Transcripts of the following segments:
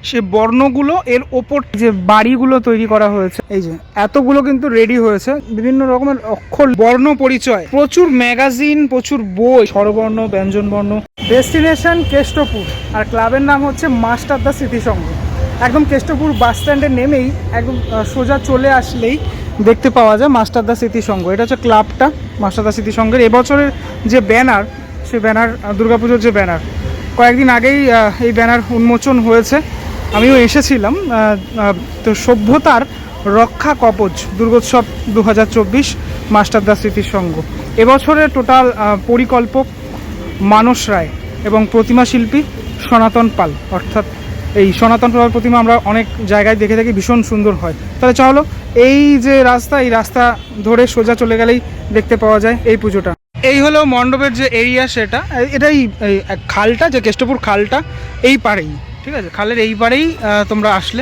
সে বর্ণগুলো এর ওপর যে বাড়িগুলো তৈরি করা হয়েছে, এই যে এতগুলো কিন্তু রেডি হয়েছে, বিভিন্ন রকমের অক্ষর বর্ণ পরিচয়, প্রচুর ম্যাগাজিন, প্রচুর বই, স্বরবর্ণ, ব্যঞ্জনবর্ণ। ডেস্টিনেশন কেষ্টপুর, আর ক্লাবের নাম হচ্ছে মাস্টারদা স্মৃতিসংঘ। একদম কেষ্টপুর বাস স্ট্যান্ডে নেমেই একদম সোজা চলে আসলেই দেখতে পাওয়া যায় মাস্টারদা স্মৃতিসংঘ। এটা হচ্ছে ক্লাবটা, মাস্টারদা স্মৃতিসংঘের। এবছরের যে ব্যানার, সে ব্যানার দুর্গাপুজোর যে ব্যানার, কয়েকদিন আগেই এই ব্যানার উন্মোচন হয়েছে, আমিও এসেছিলাম। তো সভ্যতার রক্ষা কবচ দুর্গোৎসব 2024 মাস্টারদা স্মৃতিসংঘ। এবছরের টোটাল পরিকল্পক মানস রায় এবং প্রতিমা শিল্পী সনাতন পাল। অর্থাৎ এই সনাতন পাল প্রতিমা আমরা অনেক জায়গায় দেখে থাকি, ভীষণ সুন্দর হয়। তাহলে চলো, এই যে রাস্তা, এই রাস্তা ধরে সোজা চলে গেলেই দেখতে পাওয়া যায় এই পুজোটা। এই হলো মণ্ডপের যে এরিয়া, সেটা এটাই খালটা, যে কেষ্টপুর খালটা এই পাড়েই, ঠিক আছে, খালের এই পাড়েই তোমরা আসলে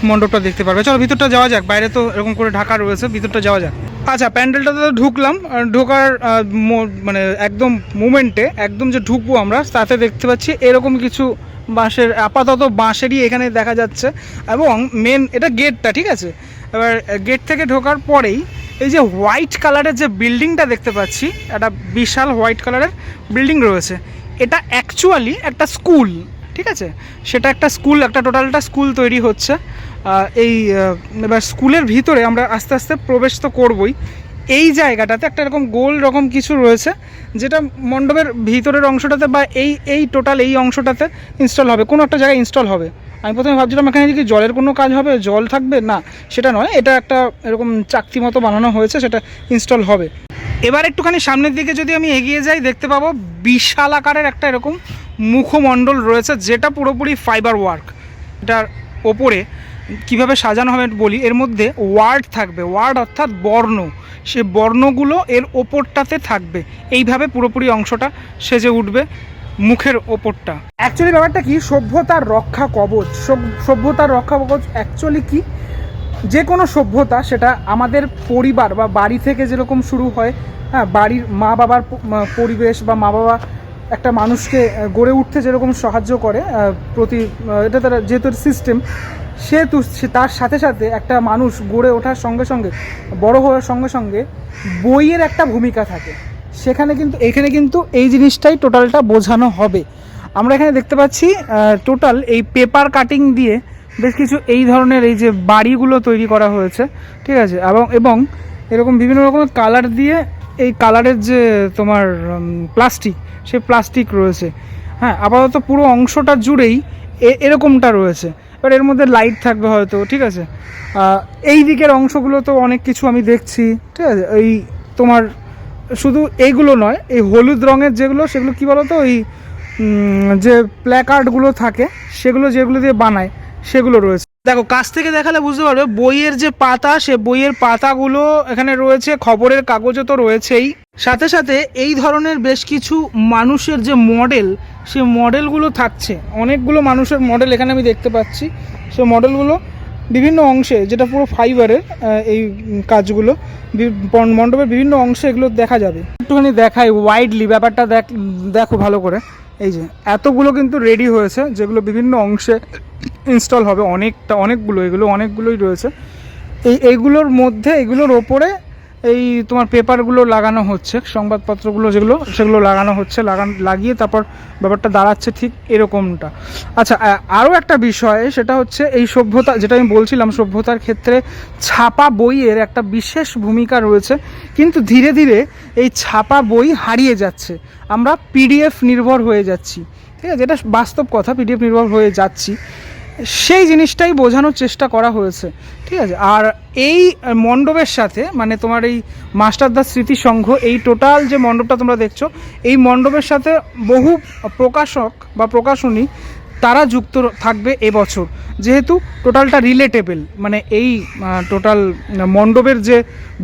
মণ্ডপটা দেখতে পারবে। চলো ভিতরটা যাওয়া যাক, বাইরে তো এরকম করে ঢাকা রয়েছে, ভিতরটা যাওয়া যাক। আচ্ছা, প্যান্ডেলটাতে তো ঢুকলাম, ঢোকার মানে একদম মুমেন্টে একদম যে ঢুকবো আমরা, তাতে দেখতে পাচ্ছি এরকম কিছু বাঁশের, আপাতত বাঁশেরই এখানে দেখা যাচ্ছে। এবং মেন এটা গেটটা, ঠিক আছে। এবার গেট থেকে ঢোকার পরেই এই যে হোয়াইট কালারের যে বিল্ডিংটা দেখতে পাচ্ছি, একটা বিশাল হোয়াইট কালারের বিল্ডিং রয়েছে, এটা অ্যাকচুয়ালি একটা স্কুল, ঠিক আছে। সেটা একটা স্কুল, একটা টোটালটা স্কুল তৈরি হচ্ছে। এই এবার স্কুলের ভিতরে আমরা আস্তে আস্তে প্রবেশ তো করবই। এই জায়গাটাতে একটা এরকম গোল রকম কিছু রয়েছে, যেটা মণ্ডপের ভিতরের অংশটাতে বা এই টোটাল এই অংশটাতে ইনস্টল হবে, কোনো একটা জায়গায় ইনস্টল হবে। আমি প্রথমে ভাবছিলাম এখানে কি জলের কোনো কাজ হবে, জল থাকবে, না সেটা নয়, এটা একটা এরকম চাকতি মতো বানানো হয়েছে, সেটা ইনস্টল হবে। এবার একটুখানি সামনের দিকে যদি আমি এগিয়ে যাই, দেখতে পাবো বিশাল আকারের একটা এরকম মুখমণ্ডল রয়েছে, যেটা পুরোপুরি ফাইবার ওয়ার্ক। এটার ওপরে কিভাবে সাজানো হবে বলি, এর মধ্যে ওয়ার্ড থাকবে, ওয়ার্ড অর্থাৎ বর্ণ, সে বর্ণগুলো এর ওপরটাতে থাকবে, এইভাবে পুরোপুরি অংশটা সেজে উঠবে মুখের ওপরটা। অ্যাকচুয়ালি ব্যাপারটা কি, সভ্যতার রক্ষা কবচ। সভ্যতার রক্ষা কবচ অ্যাকচুয়ালি কি, যে কোনো সভ্যতা সেটা আমাদের পরিবার বা বাড়ি থেকে যেরকম শুরু হয়, হ্যাঁ, বাড়ির মা বাবার পরিবেশ বা মা বাবা একটা মানুষকে গড়ে উঠতে যেরকম সাহায্য করে, এটা তার যেহেতু সিস্টেম, সেহেতু তার সাথে সাথে একটা মানুষ গড়ে ওঠার সঙ্গে সঙ্গে, বড় হওয়ার সঙ্গে সঙ্গে বইয়ের একটা ভূমিকা থাকে। সেখানে কিন্তু এখানে কিন্তু এই জিনিসটাই টোটালটা বোঝানো হবে। আমরা এখানে দেখতে পাচ্ছি টোটাল এই পেপার কাটিং দিয়ে বেশ কিছু এই ধরনের এই যে বাড়িগুলো তৈরি করা হয়েছে, ঠিক আছে। এবং এরকম বিভিন্ন রকমের কালার দিয়ে, এই কালারের যে তোমার প্লাস্টিক, সেই প্লাস্টিক রয়েছে, হ্যাঁ, আপাতত পুরো অংশটা জুড়েই এরকমটা রয়েছে। এবার এর মধ্যে লাইট থাকবে হয়তো, ঠিক আছে। এই দিকের অংশগুলো তো অনেক কিছু আমি দেখছি, ঠিক আছে। এই তোমার শুধু এইগুলো নয়, এই হলুদ রঙের যেগুলো, সেগুলো কী বলো তো, ওই যে প্ল্যাকার্ডগুলো থাকে, সেগুলো যেগুলো দিয়ে বানায়, সেগুলো রয়েছে। দেখো, কাছ থেকে দেখালে বুঝতে পারবে বইয়ের যে পাতা, সে বইয়ের পাতাগুলো এখানে রয়েছে, খবরের কাগজও তো রয়েছেই। সাথে সাথে এই ধরনের বেশ কিছু মানুষের যে মডেল, সে মডেলগুলো থাকছে, অনেকগুলো মানুষের মডেল এখানে আমি দেখতে পাচ্ছি। সে মডেলগুলো বিভিন্ন অংশে, যেটা পুরো ফাইবারের এই কাজগুলো, মণ্ডপের বিভিন্ন অংশে এগুলো দেখা যাবে। একটুখানি দেখাই ওয়াইডলি ব্যাপারটা, দেখো ভালো করে। এই যে এতগুলো কিন্তু রেডি হয়েছে, যেগুলো বিভিন্ন অংশে ইনস্টল হবে, অনেকগুলোই রয়েছে। এইগুলোর মধ্যে, এগুলোর ওপরে এই তোমার পেপারগুলো লাগানো হচ্ছে, সংবাদপত্রগুলো সেগুলো লাগানো হচ্ছে, লাগিয়ে তারপর ব্যাপারটা দাঁড়াচ্ছে ঠিক এরকমটা। আচ্ছা, আরও একটা বিষয়, সেটা হচ্ছে এই সভ্যতা, যেটা আমি বলছিলাম, সভ্যতার ক্ষেত্রে ছাপা বইয়ের একটা বিশেষ ভূমিকা রয়েছে, কিন্তু ধীরে ধীরে এই ছাপা বই হারিয়ে যাচ্ছে, আমরা পিডিএফ নির্ভর হয়ে যাচ্ছি, ঠিক আছে। এটা বাস্তব কথা, পিডিএফ নির্ভর হয়ে যাচ্ছি, সেই জিনিসটাই বোঝানোর চেষ্টা করা হয়েছে, ঠিক আছে। আর এই মণ্ডপের সাথে, মানে তোমার এই মাস্টারদা স্মৃতিসংঘ, এই টোটাল যে মণ্ডপটা তোমরা দেখছো, এই মণ্ডপের সাথে বহু প্রকাশক বা প্রকাশনী তারা যুক্ত থাকবে এবছর, যেহেতু টোটালটা রিলেটেবল, মানে এই টোটাল মণ্ডপের যে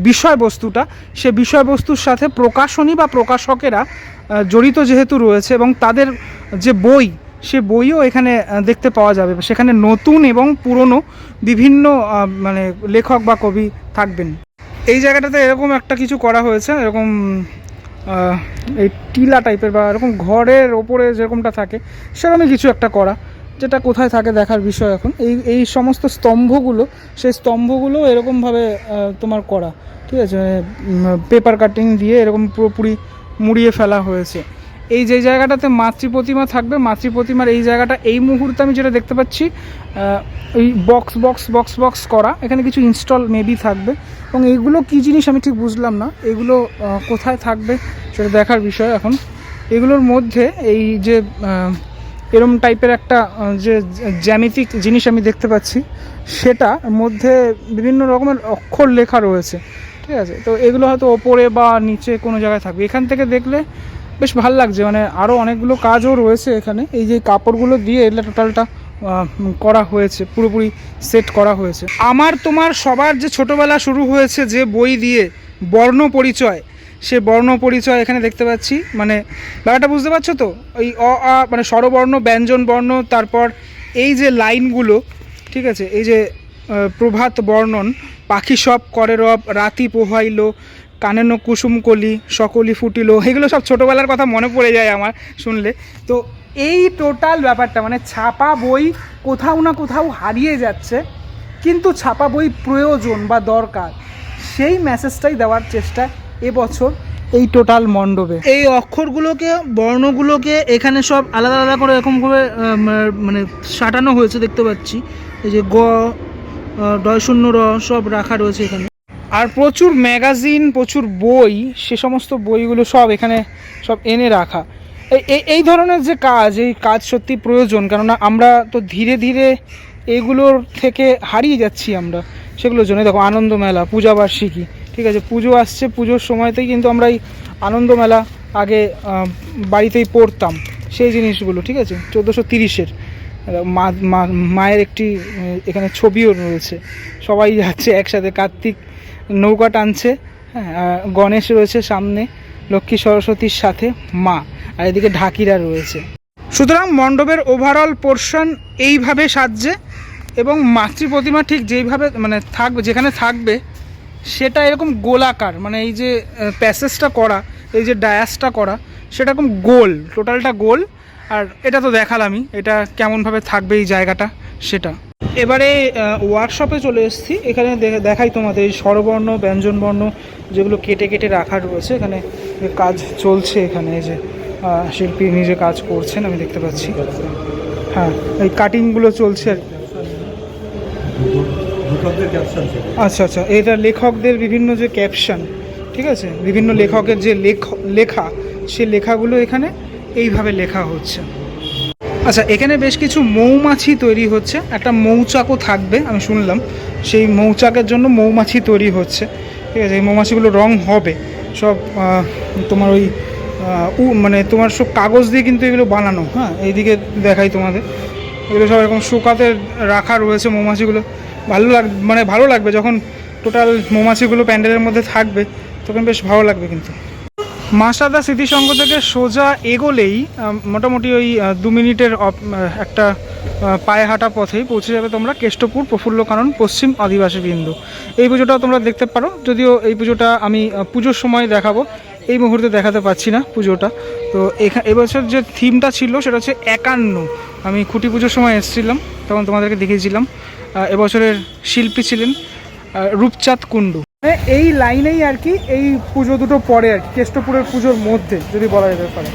বিষয়বস্তুটা, সে বিষয়বস্তুর সাথে প্রকাশনী বা প্রকাশকেরা জড়িত যেহেতু রয়েছে, এবং তাদের যে বই, সে বইও এখানে দেখতে পাওয়া যাবে। সেখানে নতুন এবং পুরনো বিভিন্ন মানে লেখক বা কবি থাকবেন। এই জায়গাটাতে এরকম একটা কিছু করা হয়েছে, এরকম এই টিলা টাইপের বা এরকম ঘরের ওপরে যেরকমটা থাকে, সেরকমই কিছু একটা করা, যেটা কোথায় থাকে দেখার বিষয় এখন। এই সমস্ত স্তম্ভগুলো, সেই স্তম্ভগুলো এরকমভাবে তোমার করা, ঠিক আছে, পেপার কাটিং দিয়ে এরকম পুরোপুরি মুড়িয়ে ফেলা হয়েছে। এই যে জায়গাটাতে মাতৃ প্রতিমা থাকবে, মাতৃ প্রতিমার এই জায়গাটা এই মুহূর্তে আমি যেটা দেখতে পাচ্ছি ওই বক্স বক্স বক্স বক্স করা, এখানে কিছু ইনস্টল মেবি থাকবে। এবং এইগুলো কী জিনিস আমি ঠিক বুঝলাম না, এগুলো কোথায় থাকবে সেটা দেখার বিষয় এখন। এগুলোর মধ্যে এই যে এরম টাইপের একটা যে জ্যামিতিক জিনিস আমি দেখতে পাচ্ছি, সেটার মধ্যে বিভিন্ন রকমের অক্ষর লেখা রয়েছে, ঠিক আছে। তো এগুলো হয়তো ওপরে বা নিচে কোনো জায়গায় থাকবে। এখান থেকে দেখলে বেশ ভালো লাগছে, মানে আরও অনেকগুলো কাজও রয়েছে এখানে। এই যে কাপড়গুলো দিয়ে এগুলো টোটালটা করা হয়েছে, পুরোপুরি সেট করা হয়েছে। আমার তোমার সবার যে ছোটোবেলা শুরু হয়েছে যে বই দিয়ে, বর্ণ পরিচয়, সে বর্ণ পরিচয় এখানে দেখতে পাচ্ছি। মানে ব্যাপারটা বুঝতে পারছো তো, ওই মানে স্বরবর্ণ, ব্যঞ্জন বর্ণ, তারপর এই যে লাইনগুলো, ঠিক আছে, এই যে প্রভাত বর্ণন, পাখি সব করে রব, রাতি পোহাইল, কানেন কুসুমকলি, সকলি ফুটিল, এগুলো সব ছোটোবেলার কথা মনে পড়ে যায় আমার শুনলে। তো এই টোটাল ব্যাপারটা, মানে ছাপা বই কোথাও না কোথাও হারিয়ে যাচ্ছে, কিন্তু ছাপা বই প্রয়োজন বা দরকার, সেই মেসেজটাই দেওয়ার চেষ্টা এবছর এই টোটাল মণ্ডপে। এই অক্ষরগুলোকে, বর্ণগুলোকে এখানে সব আলাদা আলাদা করে এরকম করে মানে সাঁটানো হয়েছে দেখতে পাচ্ছি। এই যে গ, ডয়-শূন্য র সব রাখা রয়েছে এখানে। আর প্রচুর ম্যাগাজিন, প্রচুর বই, সে সমস্ত বইগুলো সব এখানে সব এনে রাখা। এই ধরনের যে কাজ, এই কাজ সত্যি প্রয়োজন, কেননা আমরা তো ধীরে ধীরে এইগুলোর থেকে হারিয়ে যাচ্ছি আমরা। সেগুলোর জন্য দেখো আনন্দমেলা, পূজাবার্ষিকী, ঠিক আছে, পুজো আসছে, পুজোর সময়তেই কিন্তু আমরা এই আনন্দমেলা আগে বাড়িতেই পড়তাম সেই জিনিসগুলো, ঠিক আছে। 1430-এর মায়ের একটি এখানে ছবিও রয়েছে, সবাই যাচ্ছে একসাথে, কার্তিক নৌকা টানছে, হ্যাঁ, গণেশ রয়েছে সামনে, লক্ষ্মী সরস্বতীর সাথে মা, আর এদিকে ঢাকিরা রয়েছে। সুতরাং মণ্ডপের ওভারঅল পোর্শন এইভাবে সাজছে, এবং মাতৃ প্রতিমা ঠিক যেইভাবে মানে থাকবে, যেখানে থাকবে সেটা এরকম গোলাকার, মানে এই যে প্যাসেজটা করা, এই যে ডায়াসটা করা, সেটা এরকম গোল, টোটালটা গোল। আর এটা তো দেখালামই, এটা কেমনভাবে থাকবে এই জায়গাটা সেটা। এবারে ওয়ার্কশপে চলে এসেছি, এখানে দেখাই তোমাদের এই স্বরবর্ণ, ব্যঞ্জনবর্ণ যেগুলো কেটে কেটে রাখা রয়েছে, এখানে কাজ চলছে। এখানে এই যে শিল্পী নিজে কাজ করছেন আমি দেখতে পাচ্ছি, হ্যাঁ, এই কাটিংগুলো চলছে। আচ্ছা আচ্ছা, এটা লেখকদের বিভিন্ন যে ক্যাপশন, ঠিক আছে, বিভিন্ন লেখকের যে লেখা, সে লেখাগুলো এখানে এইভাবে লেখা হচ্ছে। আচ্ছা, এখানে বেশ কিছু মৌমাছি তৈরি হচ্ছে, একটা মৌচাকও থাকবে আমি শুনলাম, সেই মৌচাকের জন্য মৌমাছি তৈরি হচ্ছে, ঠিক আছে। এই মৌমাছিগুলো রং হবে সব তোমার ওই মানে তোমার সব কাগজ দিয়ে কিন্তু এগুলো বানানো, হ্যাঁ, এইদিকে দেখাই তোমাদের, এগুলো সব এরকম শুকাতে রাখা রয়েছে মৌমাছিগুলো। মানে ভালো লাগবে যখন টোটাল মৌমাছিগুলো প্যান্ডেলের মধ্যে থাকবে, তখন বেশ ভালো লাগবে। কিন্তু মাসাদা স্মৃতিসংঘ থেকে সোজা এগোলেই মোটামুটি ওই 2 মিনিটের একটা পায়ে হাঁটা পথেই পৌঁছে যাবে তোমরা কেষ্টপুর প্রফুল্লকানন পশ্চিম আদিবাসী বিন্দু। এই পুজোটাও তোমরা দেখতে পারো, যদিও এই পুজোটা আমি পুজোর সময় দেখাবো, এই মুহূর্তে দেখাতে পারছি না পুজোটা। তো এবছর যে থিমটা ছিল সেটা হচ্ছে 51। আমি খুঁটি পুজোর সময় এসেছিলাম, তখন তোমাদেরকে দেখিয়েছিলাম। এবছরের শিল্পী ছিলেন রূপচাঁদ কুণ্ডু। এই লাইনেই আর কি এই পুজো দুটো পড়ে আর কি, কেষ্টপুরের পুজোর মধ্যে যদি বলা যেতে পারে।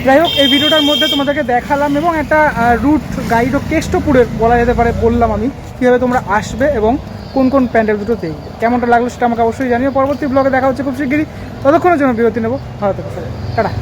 যাই হোক, এই ভিডিওটার মধ্যে তোমাদেরকে দেখালাম এবং একটা রুট গাইডও কেষ্টপুরের বলা যেতে পারে বললাম আমি, কীভাবে তোমরা আসবে এবং কোন কোন প্যান্ডেল দুটো দেখবে। কেমনটা লাগলো সেটা আমাকে অবশ্যই জানিও। পরবর্তী ব্লগে দেখা হচ্ছে খুব শিগগিরই, ততক্ষণের জন্য বিরতি নেবো। ভালো থেকো, টাটা।